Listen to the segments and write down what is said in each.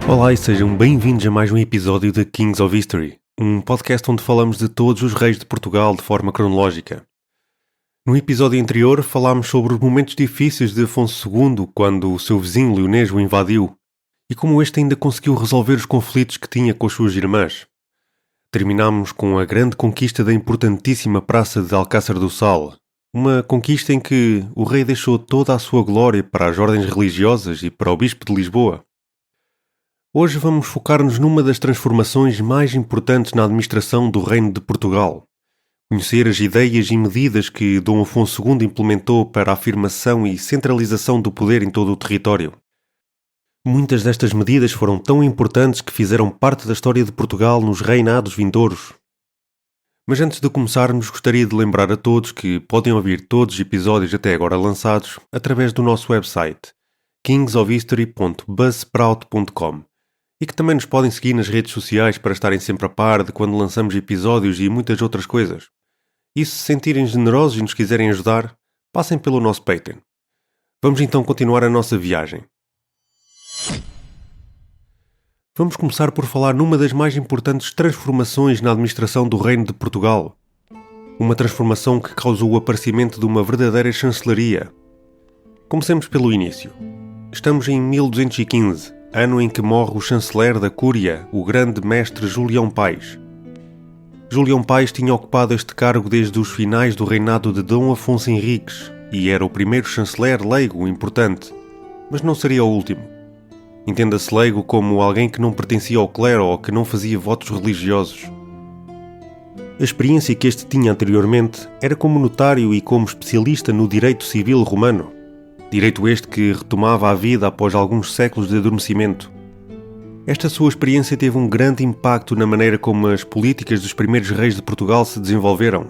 Olá e sejam bem-vindos a mais um episódio de Kings of History, um podcast onde falamos de todos os reis de Portugal de forma cronológica. No episódio anterior falámos sobre os momentos difíceis de Afonso II quando o seu vizinho Leonês o invadiu e como este ainda conseguiu resolver os conflitos que tinha com as suas irmãs. Terminámos com a grande conquista da importantíssima Praça de Alcácer do Sal, uma conquista em que o rei deixou toda a sua glória para as ordens religiosas e para o Bispo de Lisboa. Hoje vamos focar-nos numa das transformações mais importantes na administração do Reino de Portugal. Conhecer as ideias e medidas que Dom Afonso II implementou para a afirmação e centralização do poder em todo o território. Muitas destas medidas foram tão importantes que fizeram parte da história de Portugal nos reinados vindouros. Mas antes de começarmos, gostaria de lembrar a todos que podem ouvir todos os episódios até agora lançados através do nosso website kingsofhistory.buzzsprout.com e que também nos podem seguir nas redes sociais para estarem sempre a par de quando lançamos episódios e muitas outras coisas. E se sentirem generosos e nos quiserem ajudar, passem pelo nosso Patreon. Vamos então continuar a nossa viagem. Vamos começar por falar numa das mais importantes transformações na administração do Reino de Portugal. Uma transformação que causou o aparecimento de uma verdadeira chancelaria. Comecemos pelo início. Estamos em 1215, ano em que morre o chanceler da Cúria, o grande mestre Julião Paes. Julião Paes tinha ocupado este cargo desde os finais do reinado de Dom Afonso Henriques e era o primeiro chanceler leigo importante, mas não seria o último. Entenda-se leigo como alguém que não pertencia ao clero ou que não fazia votos religiosos. A experiência que este tinha anteriormente era como notário e como especialista no direito civil romano. Direito este que retomava a vida após alguns séculos de adormecimento. Esta sua experiência teve um grande impacto na maneira como as políticas dos primeiros reis de Portugal se desenvolveram.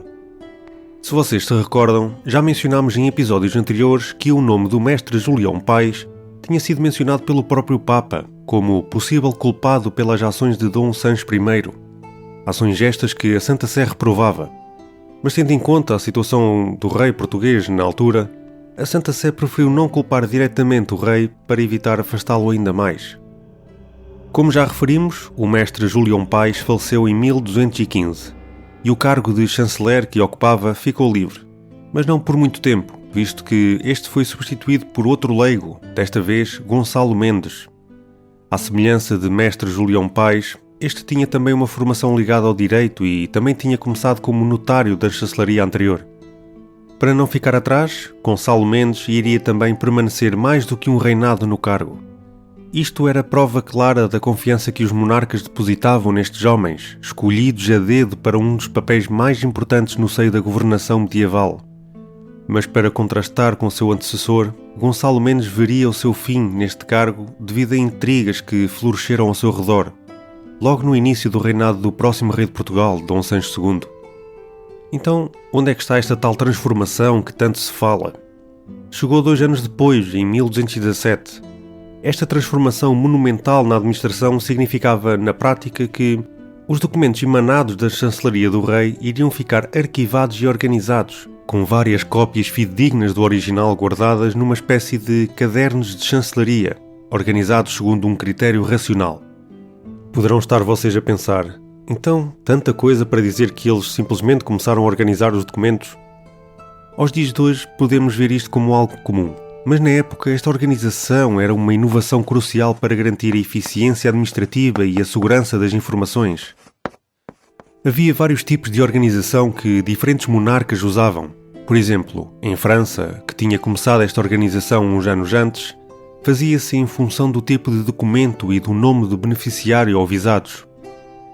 Se vocês se recordam, já mencionámos em episódios anteriores que o nome do mestre Julião Paes tinha sido mencionado pelo próprio Papa como possível culpado pelas ações de Dom Sancho I. Ações estas que a Santa Sé reprovava. Mas tendo em conta a situação do rei português na altura, a Santa Sé preferiu não culpar diretamente o rei para evitar afastá-lo ainda mais. Como já referimos, o mestre Julião Paes faleceu em 1215 e o cargo de chanceler que ocupava ficou livre, mas não por muito tempo, visto que este foi substituído por outro leigo, desta vez Gonçalo Mendes. À semelhança de mestre Julião Paes, este tinha também uma formação ligada ao direito e também tinha começado como notário da chancelaria anterior. Para não ficar atrás, Gonçalo Mendes iria também permanecer mais do que um reinado no cargo. Isto era prova clara da confiança que os monarcas depositavam nestes homens, escolhidos a dedo para um dos papéis mais importantes no seio da governação medieval. Mas para contrastar com seu antecessor, Gonçalo Mendes veria o seu fim neste cargo devido a intrigas que floresceram ao seu redor, logo no início do reinado do próximo rei de Portugal, Dom Sancho II. Então, onde é que está esta tal transformação que tanto se fala? Chegou 2 anos depois, em 1217. Esta transformação monumental na administração significava, na prática, que os documentos emanados da chancelaria do rei iriam ficar arquivados e organizados, com várias cópias fidedignas do original guardadas numa espécie de cadernos de chancelaria, organizados segundo um critério racional. Poderão estar vocês a pensar: então, tanta coisa para dizer que eles simplesmente começaram a organizar os documentos? Aos dias de hoje podemos ver isto como algo comum, mas na época esta organização era uma inovação crucial para garantir a eficiência administrativa e a segurança das informações. Havia vários tipos de organização que diferentes monarcas usavam. Por exemplo, em França, que tinha começado esta organização uns anos antes, fazia-se em função do tipo de documento e do nome do beneficiário ou visados.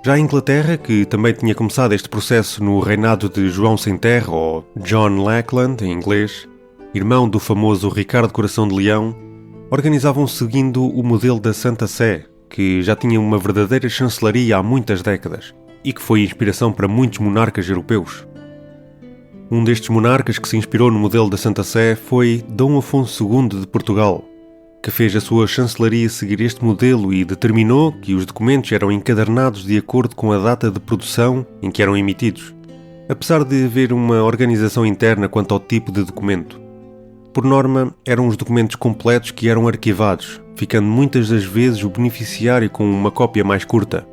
Já a Inglaterra, que também tinha começado este processo no reinado de João Sem Terra, ou John Lackland, em inglês, irmão do famoso Ricardo Coração de Leão, organizavam seguindo o modelo da Santa Sé, que já tinha uma verdadeira chancelaria há muitas décadas, e que foi inspiração para muitos monarcas europeus. Um destes monarcas que se inspirou no modelo da Santa Sé foi Dom Afonso II de Portugal, que fez a sua chancelaria seguir este modelo e determinou que os documentos eram encadernados de acordo com a data de produção em que eram emitidos, apesar de haver uma organização interna quanto ao tipo de documento. Por norma, eram os documentos completos que eram arquivados, ficando muitas das vezes o beneficiário com uma cópia mais curta.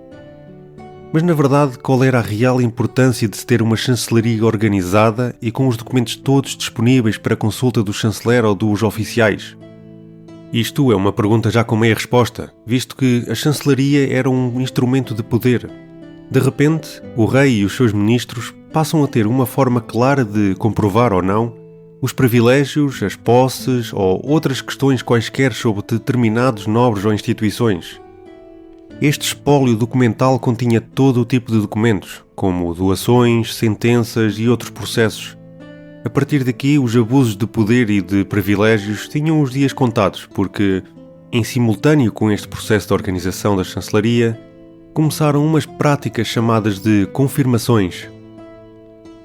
Mas na verdade, qual era a real importância de se ter uma chancelaria organizada e com os documentos todos disponíveis para consulta do chanceler ou dos oficiais? Isto é uma pergunta já com meia resposta, visto que a chancelaria era um instrumento de poder. De repente, o rei e os seus ministros passam a ter uma forma clara de comprovar ou não os privilégios, as posses ou outras questões quaisquer sobre determinados nobres ou instituições. Este espólio documental continha todo o tipo de documentos, como doações, sentenças e outros processos. A partir daqui, os abusos de poder e de privilégios tinham os dias contados, porque, em simultâneo com este processo de organização da chancelaria, começaram umas práticas chamadas de confirmações.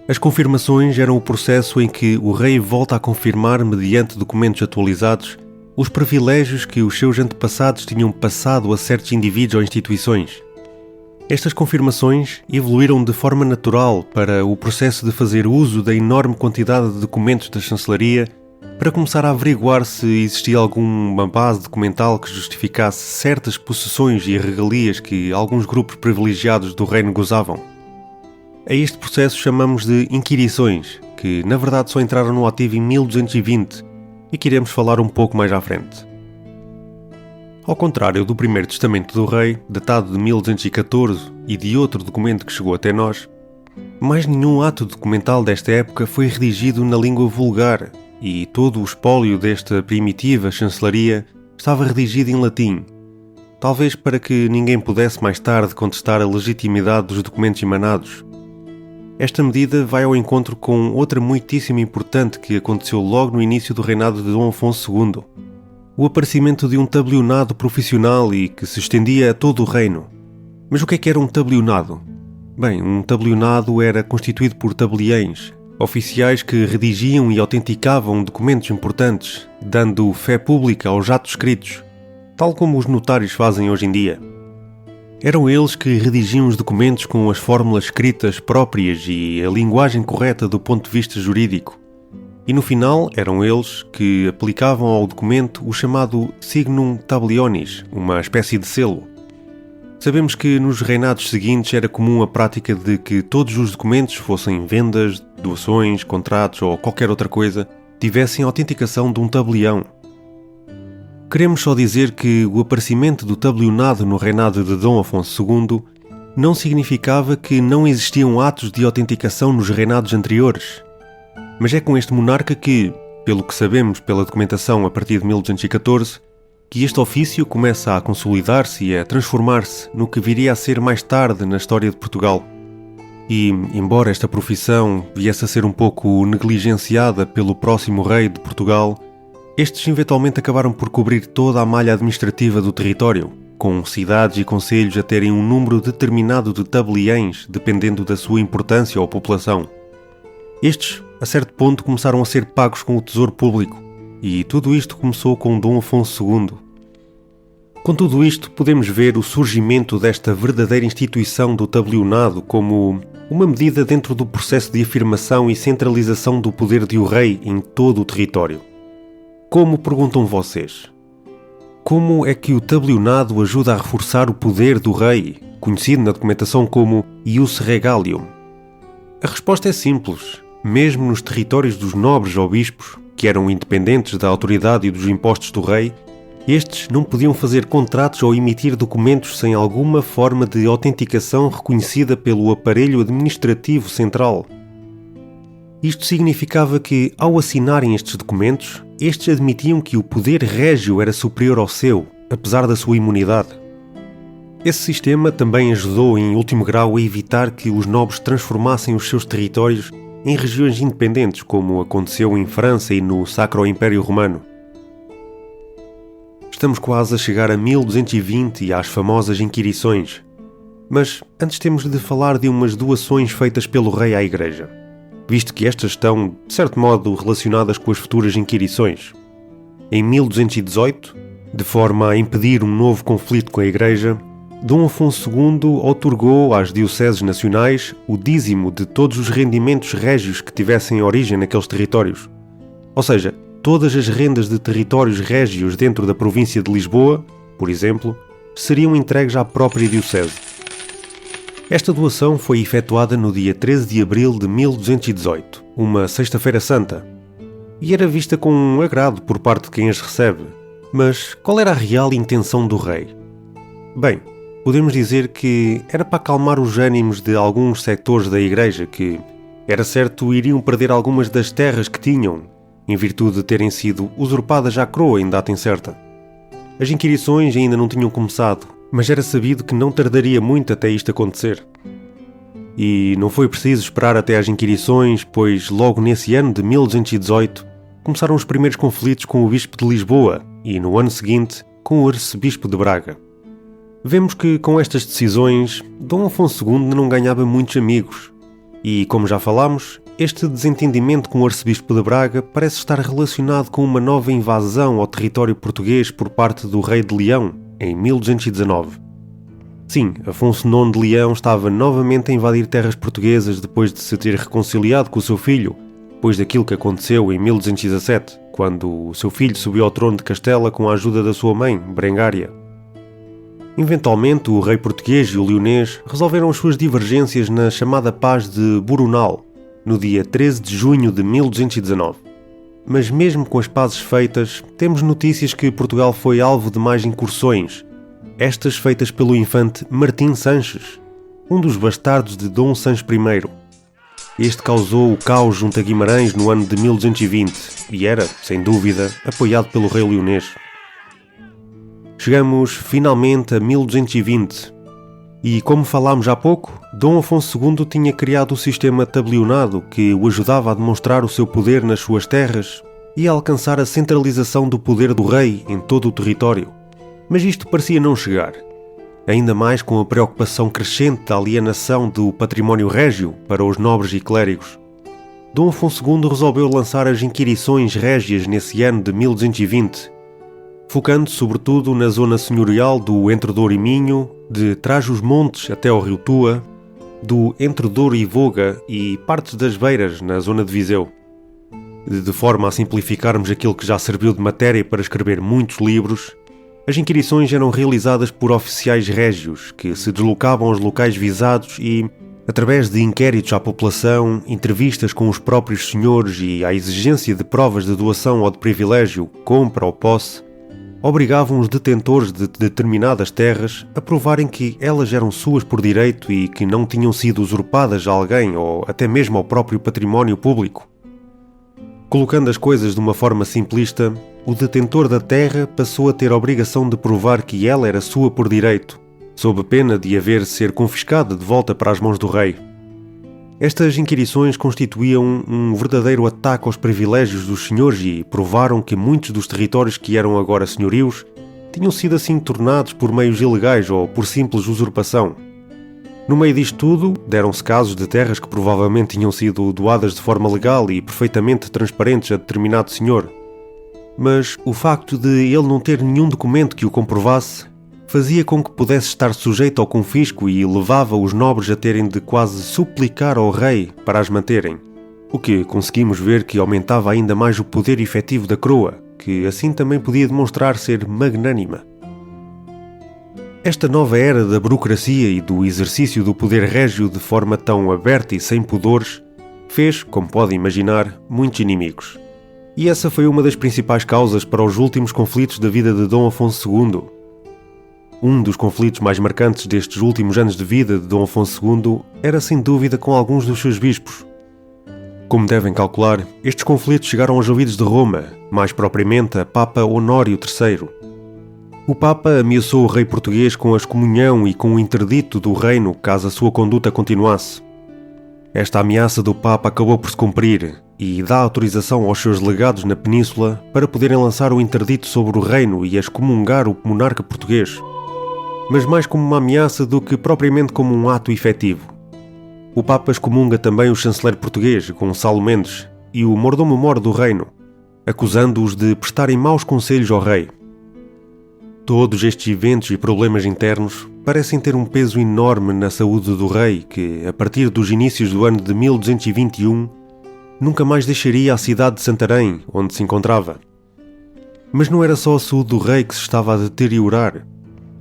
As confirmações eram o processo em que o rei volta a confirmar, mediante documentos atualizados, os privilégios que os seus antepassados tinham passado a certos indivíduos ou instituições. Estas confirmações evoluíram de forma natural para o processo de fazer uso da enorme quantidade de documentos da chancelaria para começar a averiguar se existia alguma base documental que justificasse certas possessões e regalias que alguns grupos privilegiados do reino gozavam. A este processo chamamos de inquirições, que na verdade só entraram no ativo em 1220 e que iremos falar um pouco mais à frente. Ao contrário do primeiro testamento do rei, datado de 1214, e de outro documento que chegou até nós, mais nenhum ato documental desta época foi redigido na língua vulgar e todo o espólio desta primitiva chancelaria estava redigido em latim, talvez para que ninguém pudesse mais tarde contestar a legitimidade dos documentos emanados. Esta medida vai ao encontro com outra muitíssimo importante que aconteceu logo no início do reinado de Dom Afonso II, o aparecimento de um tabelionado profissional e que se estendia a todo o reino. Mas o que era um tabelionado? Bem, um tabelionado era constituído por tabeliães, oficiais que redigiam e autenticavam documentos importantes, dando fé pública aos atos escritos, tal como os notários fazem hoje em dia. Eram eles que redigiam os documentos com as fórmulas escritas próprias e a linguagem correta do ponto de vista jurídico. E no final eram eles que aplicavam ao documento o chamado signum tabelionis, uma espécie de selo. Sabemos que nos reinados seguintes era comum a prática de que todos os documentos, fossem vendas, doações, contratos ou qualquer outra coisa, tivessem a autenticação de um tabelião. Queremos só dizer que o aparecimento do tabelionado no reinado de Dom Afonso II não significava que não existiam atos de autenticação nos reinados anteriores. Mas é com este monarca que, pelo que sabemos pela documentação a partir de 1214, que este ofício começa a consolidar-se e a transformar-se no que viria a ser mais tarde na história de Portugal. E, embora esta profissão viesse a ser um pouco negligenciada pelo próximo rei de Portugal, estes eventualmente acabaram por cobrir toda a malha administrativa do território, com cidades e concelhos a terem um número determinado de tabeliães, dependendo da sua importância ou população. Estes, a certo ponto, começaram a ser pagos com o tesouro público, e tudo isto começou com Dom Afonso II. Com tudo isto, podemos ver o surgimento desta verdadeira instituição do tabelionado como uma medida dentro do processo de afirmação e centralização do poder de o rei em todo o território. Como, perguntam vocês? Como é que o tabelionado ajuda a reforçar o poder do rei, conhecido na documentação como ius regalium? A resposta é simples. Mesmo nos territórios dos nobres ou bispos, que eram independentes da autoridade e dos impostos do rei, estes não podiam fazer contratos ou emitir documentos sem alguma forma de autenticação reconhecida pelo aparelho administrativo central. Isto significava que, ao assinarem estes documentos, estes admitiam que o poder régio era superior ao seu, apesar da sua imunidade. Esse sistema também ajudou em último grau a evitar que os nobres transformassem os seus territórios em regiões independentes, como aconteceu em França e no Sacro Império Romano. Estamos quase a chegar a 1220 e às famosas inquirições. Mas antes temos de falar de umas doações feitas pelo rei à Igreja, visto que estas estão, de certo modo, relacionadas com as futuras inquirições. Em 1218, de forma a impedir um novo conflito com a Igreja, Dom Afonso II outorgou às dioceses nacionais o dízimo de todos os rendimentos régios que tivessem origem naqueles territórios. Ou seja, todas as rendas de territórios régios dentro da província de Lisboa, por exemplo, seriam entregues à própria diocese. Esta doação foi efetuada no dia 13 de abril de 1218, uma sexta-feira santa, e era vista com um agrado por parte de quem as recebe. Mas qual era a real intenção do rei? Bem, podemos dizer que era para acalmar os ânimos de alguns sectores da igreja que, era certo, iriam perder algumas das terras que tinham, em virtude de terem sido usurpadas à coroa em data incerta. As inquirições ainda não tinham começado, mas era sabido que não tardaria muito até isto acontecer. E não foi preciso esperar até às inquirições, pois logo nesse ano de 1218 começaram os primeiros conflitos com o bispo de Lisboa e, no ano seguinte, com o arcebispo de Braga. Vemos que, com estas decisões, Dom Afonso II não ganhava muitos amigos. E, como já falámos, este desentendimento com o arcebispo de Braga parece estar relacionado com uma nova invasão ao território português por parte do rei de Leão, em 1219. Sim, Afonso IX de Leão estava novamente a invadir terras portuguesas depois de se ter reconciliado com o seu filho, depois daquilo que aconteceu em 1217, quando o seu filho subiu ao trono de Castela com a ajuda da sua mãe, Berengária. Eventualmente, o rei português e o leonês resolveram as suas divergências na chamada Paz de Burunal, no dia 13 de junho de 1219. Mas mesmo com as pazes feitas, temos notícias que Portugal foi alvo de mais incursões, estas feitas pelo infante Martim Sanches, um dos bastardos de Dom Sancho I. Este causou o caos junto a Guimarães no ano de 1220 e era, sem dúvida, apoiado pelo rei leonês. Chegamos finalmente a 1220 e, como falámos há pouco, Dom Afonso II tinha criado o sistema tabelionado que o ajudava a demonstrar o seu poder nas suas terras e a alcançar a centralização do poder do rei em todo o território. Mas isto parecia não chegar, ainda mais com a preocupação crescente da alienação do património régio para os nobres e clérigos. Dom Afonso II resolveu lançar as inquirições régias nesse ano de 1220, focando sobretudo na zona senhorial do Entre Douro e Minho, de Trás-os-Montes até ao Rio Tua, do Entre Douro e Voga e partes das Beiras na zona de Viseu. De forma a simplificarmos aquilo que já serviu de matéria para escrever muitos livros, as inquirições eram realizadas por oficiais régios que se deslocavam aos locais visados e, através de inquéritos à população, entrevistas com os próprios senhores e à exigência de provas de doação ou de privilégio, compra ou posse, obrigavam os detentores de determinadas terras a provarem que elas eram suas por direito e que não tinham sido usurpadas a alguém ou até mesmo ao próprio património público. Colocando as coisas de uma forma simplista, o detentor da terra passou a ter a obrigação de provar que ela era sua por direito, sob pena de haver de ser confiscada de volta para as mãos do rei. Estas inquirições constituíam um verdadeiro ataque aos privilégios dos senhores e provaram que muitos dos territórios que eram agora senhorios tinham sido assim tornados por meios ilegais ou por simples usurpação. No meio disto tudo, deram-se casos de terras que provavelmente tinham sido doadas de forma legal e perfeitamente transparentes a determinado senhor. Mas o facto de ele não ter nenhum documento que o comprovasse fazia com que pudesse estar sujeito ao confisco e levava os nobres a terem de quase suplicar ao rei para as manterem, o que conseguimos ver que aumentava ainda mais o poder efetivo da coroa, que assim também podia demonstrar ser magnânima. Esta nova era da burocracia e do exercício do poder régio de forma tão aberta e sem pudores fez, como pode imaginar, muitos inimigos. E essa foi uma das principais causas para os últimos conflitos da vida de Dom Afonso II. Um dos conflitos mais marcantes destes últimos anos de vida de Dom Afonso II era sem dúvida com alguns dos seus bispos. Como devem calcular, estes conflitos chegaram aos ouvidos de Roma, mais propriamente a Papa Honório III. O Papa ameaçou o rei português com a excomunhão e com o interdito do reino caso a sua conduta continuasse. Esta ameaça do Papa acabou por se cumprir e dá autorização aos seus legados na península para poderem lançar o interdito sobre o reino e excomungar o monarca português, mas mais como uma ameaça do que propriamente como um ato efetivo. O Papa excomunga também o chanceler português, Gonçalo Mendes, e o mordomo-mor do reino, acusando-os de prestarem maus conselhos ao rei. Todos estes eventos e problemas internos parecem ter um peso enorme na saúde do rei que, a partir dos inícios do ano de 1221, nunca mais deixaria a cidade de Santarém, onde se encontrava. Mas não era só a saúde do rei que se estava a deteriorar.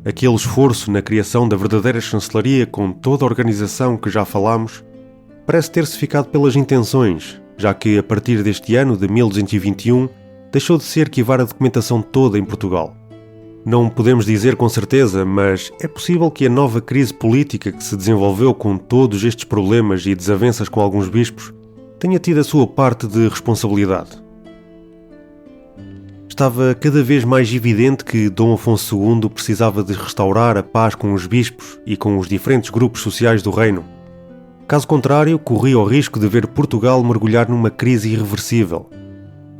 Aquele esforço na criação da verdadeira chancelaria, com toda a organização que já falámos, parece ter-se ficado pelas intenções, já que a partir deste ano de 1221 deixou de se arquivar a documentação toda em Portugal. Não podemos dizer com certeza, mas é possível que a nova crise política que se desenvolveu com todos estes problemas e desavenças com alguns bispos tenha tido a sua parte de responsabilidade. Estava cada vez mais evidente que Dom Afonso II precisava de restaurar a paz com os bispos e com os diferentes grupos sociais do reino. Caso contrário, corria o risco de ver Portugal mergulhar numa crise irreversível.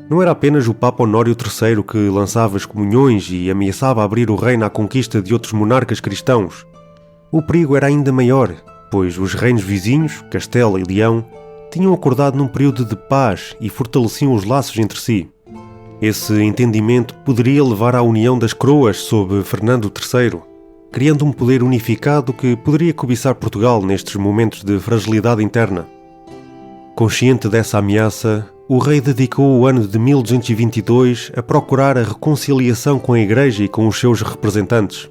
Não era apenas o Papa Honório III que lançava excomunhões e ameaçava abrir o reino à conquista de outros monarcas cristãos. O perigo era ainda maior, pois os reinos vizinhos, Castela e Leão, tinham acordado num período de paz e fortaleciam os laços entre si. Esse entendimento poderia levar à união das coroas sob Fernando III, criando um poder unificado que poderia cobiçar Portugal nestes momentos de fragilidade interna. Consciente dessa ameaça, o rei dedicou o ano de 1222 a procurar a reconciliação com a Igreja e com os seus representantes,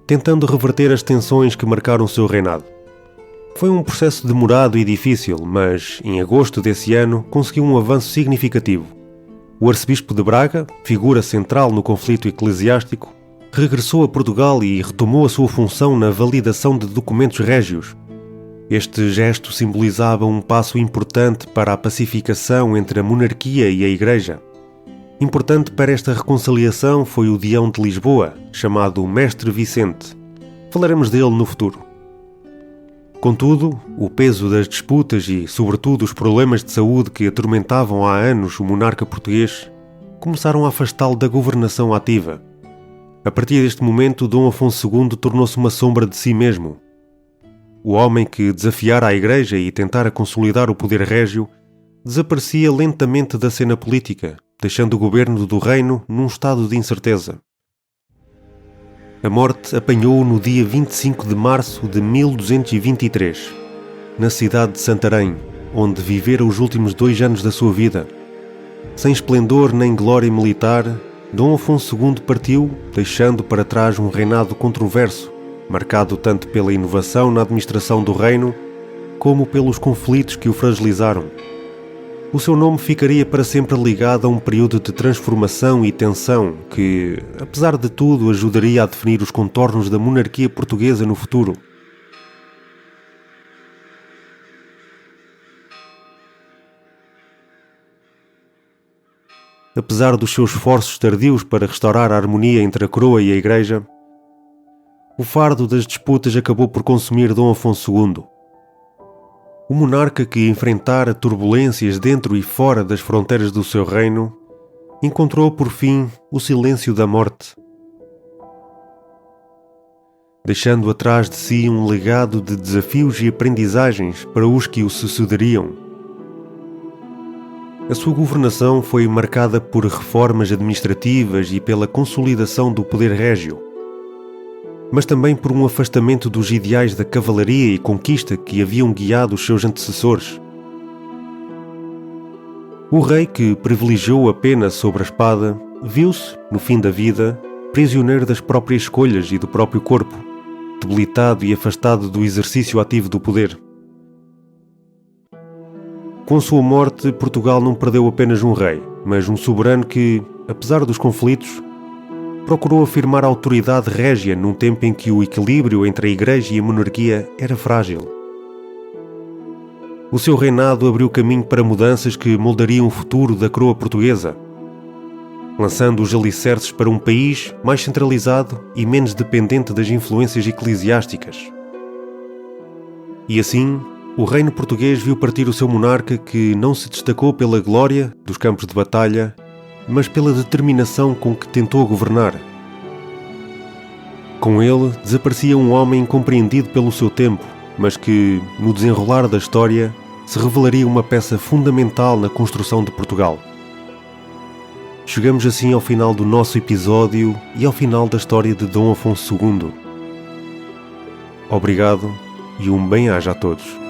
tentando reverter as tensões que marcaram o seu reinado. Foi um processo demorado e difícil, mas em agosto desse ano conseguiu um avanço significativo. O arcebispo de Braga, figura central no conflito eclesiástico, regressou a Portugal e retomou a sua função na validação de documentos régios. Este gesto simbolizava um passo importante para a pacificação entre a monarquia e a Igreja. Importante para esta reconciliação foi o Deão de Lisboa, chamado Mestre Vicente. Falaremos dele no futuro. Contudo, o peso das disputas e, sobretudo, os problemas de saúde que atormentavam há anos o monarca português começaram a afastá-lo da governação ativa. A partir deste momento, Dom Afonso II tornou-se uma sombra de si mesmo. O homem que desafiara a Igreja e tentara consolidar o poder régio desaparecia lentamente da cena política, deixando o governo do reino num estado de incerteza. A morte apanhou-o no dia 25 de março de 1223, na cidade de Santarém, onde vivera os últimos 2 anos da sua vida. Sem esplendor nem glória militar, Dom Afonso II partiu, deixando para trás um reinado controverso, marcado tanto pela inovação na administração do reino, como pelos conflitos que o fragilizaram. O seu nome ficaria para sempre ligado a um período de transformação e tensão que, apesar de tudo, ajudaria a definir os contornos da monarquia portuguesa no futuro. Apesar dos seus esforços tardios para restaurar a harmonia entre a coroa e a Igreja, o fardo das disputas acabou por consumir Dom Afonso II. O monarca que enfrentara turbulências dentro e fora das fronteiras do seu reino encontrou por fim o silêncio da morte, deixando atrás de si um legado de desafios e aprendizagens para os que o sucederiam. A sua governação foi marcada por reformas administrativas e pela consolidação do poder régio, mas também por um afastamento dos ideais da cavalaria e conquista que haviam guiado os seus antecessores. O rei, que privilegiou a pena sobre a espada, viu-se, no fim da vida, prisioneiro das próprias escolhas e do próprio corpo, debilitado e afastado do exercício ativo do poder. Com sua morte, Portugal não perdeu apenas um rei, mas um soberano que, apesar dos conflitos, procurou afirmar a autoridade régia num tempo em que o equilíbrio entre a Igreja e a monarquia era frágil. O seu reinado abriu caminho para mudanças que moldariam o futuro da coroa portuguesa, lançando os alicerces para um país mais centralizado e menos dependente das influências eclesiásticas. E assim, o reino português viu partir o seu monarca que não se destacou pela glória dos campos de batalha, mas pela determinação com que tentou governar. Com ele, desaparecia um homem incompreendido pelo seu tempo, mas que, no desenrolar da história, se revelaria uma peça fundamental na construção de Portugal. Chegamos assim ao final do nosso episódio e ao final da história de Dom Afonso II. Obrigado e um bem-aja a todos.